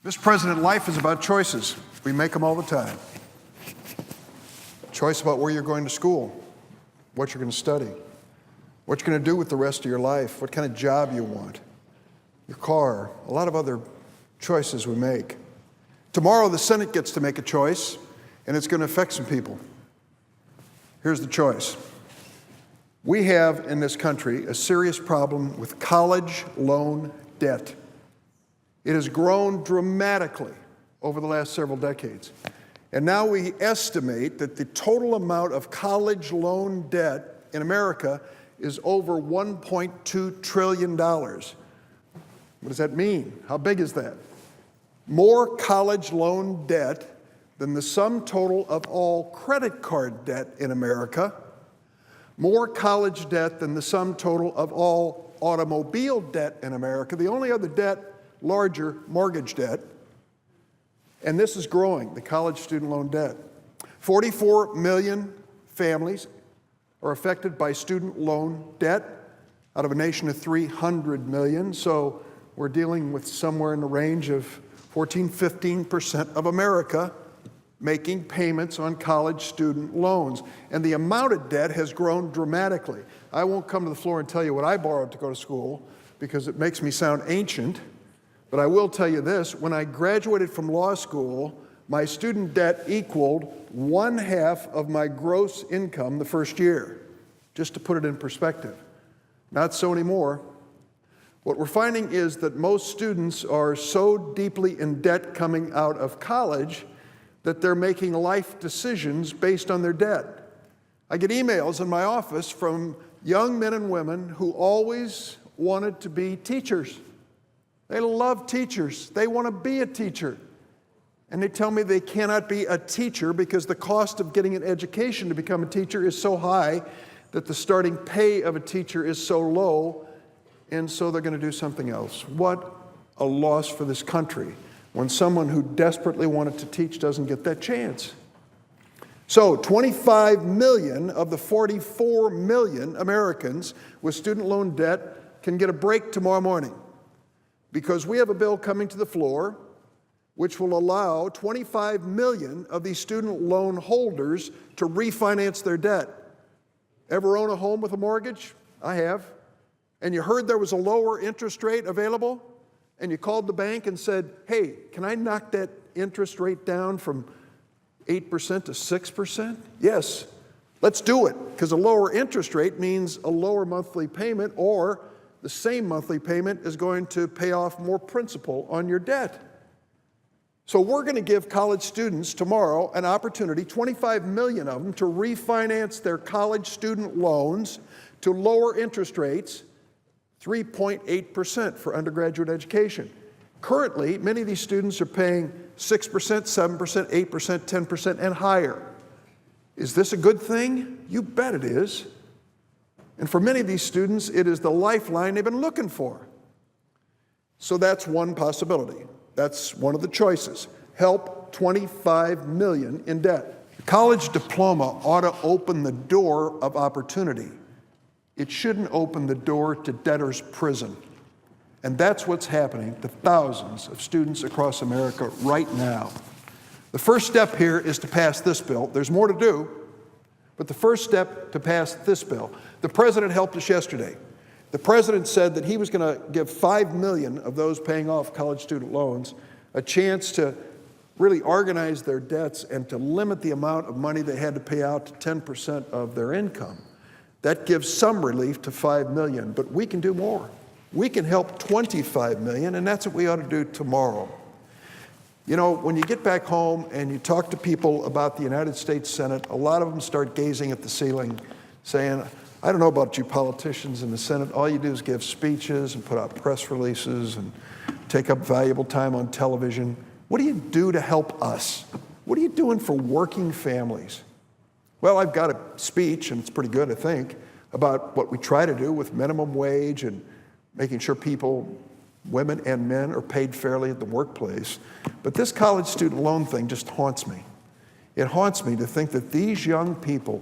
Mr. President, life is about choices. We make them all the time. Choice about where you're going to school, what you're going to study, what you're going to do with the rest of your life, what kind of job you want, your car, a lot of other choices we make. Tomorrow, the Senate gets to make a choice, and it's going to affect some people. Here's the choice. We have in this country a serious problem with college loan debt. It has grown dramatically over the last several decades. And now we estimate that the total amount of college loan debt in America is over $1.2 trillion. What does that mean? How big is that? More college loan debt than the sum total of all credit card debt in America, more college debt than the sum total of all automobile debt in America, the only other debt larger, mortgage debt, and this is growing, the college student loan debt. 44 million families are affected by student loan debt out of a nation of 300 million, so we're dealing with somewhere in the range of 14-15% of America making payments on college student loans. And the amount of debt has grown dramatically. I won't come to the floor and tell you what I borrowed to go to school because it makes me sound ancient, but I will tell you this, when I graduated from law school, my student debt equaled 1/2 of my gross income the first year, just to put it in perspective. Not so anymore. What we're finding is that most students are so deeply in debt coming out of college that they're making life decisions based on their debt. I get emails in my office from young men and women who always wanted to be teachers. They love teachers. They want to be a teacher. And they tell me they cannot be a teacher because the cost of getting an education to become a teacher is so high that the starting pay of a teacher is so low, and so they're going to do something else. What a loss for this country when someone who desperately wanted to teach doesn't get that chance. So 25 million of the 44 million Americans with student loan debt can get a break tomorrow morning, because we have a bill coming to the floor which will allow 25 million of these student loan holders to refinance their debt. Ever own a home with a mortgage? I have. And you heard there was a lower interest rate available, and you called the bank and said, hey, can I knock that interest rate down from 8% to 6%? Yes, let's do it, because a lower interest rate means a lower monthly payment, or the same monthly payment is going to pay off more principal on your debt. So we're going to give college students tomorrow an opportunity, 25 million of them, to refinance their college student loans to lower interest rates, 3.8% for undergraduate education. Currently, many of these students are paying 6%, 7%, 8%, 10%, and higher. Is this a good thing? You bet it is. And for many of these students, it is the lifeline they've been looking for. So that's one possibility. That's one of the choices. Help 25 million in debt. A college diploma ought to open the door of opportunity. It shouldn't open the door to debtor's prison. And that's what's happening to thousands of students across America right now. The first step here is to pass this bill. There's more to do, but the first step to pass this bill. The president helped us yesterday. The president said that he was going to give 5 million of those paying off college student loans a chance to really organize their debts and to limit the amount of money they had to pay out to 10% of their income. That gives some relief to 5 million, but we can do more. We can help 25 million, and that's what we ought to do tomorrow. You know, when you get back home and you talk to people about the United States Senate, a lot of them start gazing at the ceiling saying, I don't know about you politicians in the Senate. All you do is give speeches and put out press releases and take up valuable time on television. What do you do to help us? What are you doing for working families? Well, I've got a speech, and it's pretty good, I think, about what we try to do with minimum wage and making sure people, women and men, are paid fairly at the workplace. But this college student loan thing just haunts me. It haunts me to think that these young people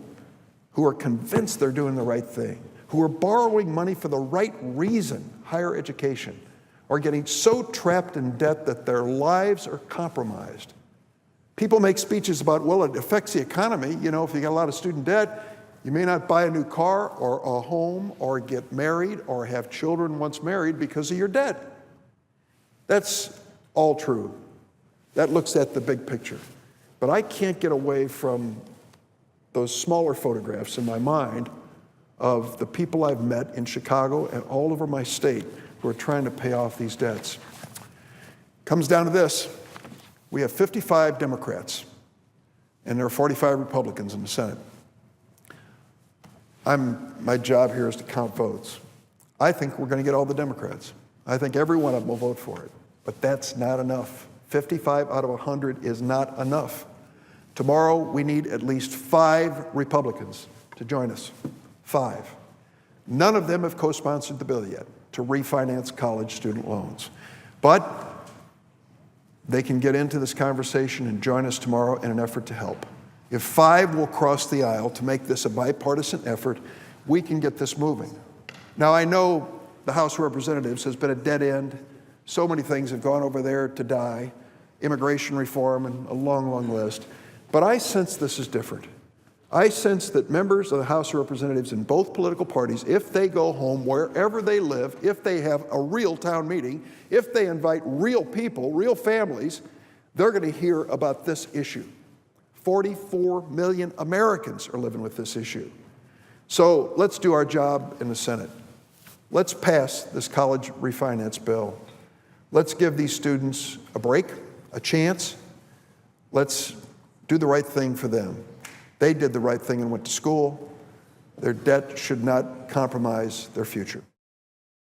who are convinced they're doing the right thing, who are borrowing money for the right reason, higher education, are getting so trapped in debt that their lives are compromised. People make speeches about, well, it affects the economy. You know, if you got a lot of student debt, you may not buy a new car or a home or get married or have children once married because of your debt. That's all true. That looks at the big picture. But I can't get away from those smaller photographs in my mind of the people I've met in Chicago and all over my state who are trying to pay off these debts. Comes down to this. We have 55 Democrats, and there are 45 Republicans in the Senate. My job here is to count votes. I think we're going to get all the Democrats. I think every one of them will vote for it. But that's not enough. 55 out of 100 is not enough. Tomorrow, we need at least 5 Republicans to join us. 5. None of them have co-sponsored the bill yet to refinance college student loans. But they can get into this conversation and join us tomorrow in an effort to help. If 5 will cross the aisle to make this a bipartisan effort, we can get this moving. Now, I know the House of Representatives has been a dead end. So many things have gone over there to die, immigration reform and a long, long list. But I sense this is different. I sense that members of the House of Representatives in both political parties, if they go home wherever they live, if they have a real town meeting, if they invite real people, real families, they're going to hear about this issue. 44 million Americans are living with this issue. So let's do our job in the Senate. Let's pass this college refinance bill. Let's give these students a break, a chance. Let's do the right thing for them. They did the right thing and went to school. Their debt should not compromise their future.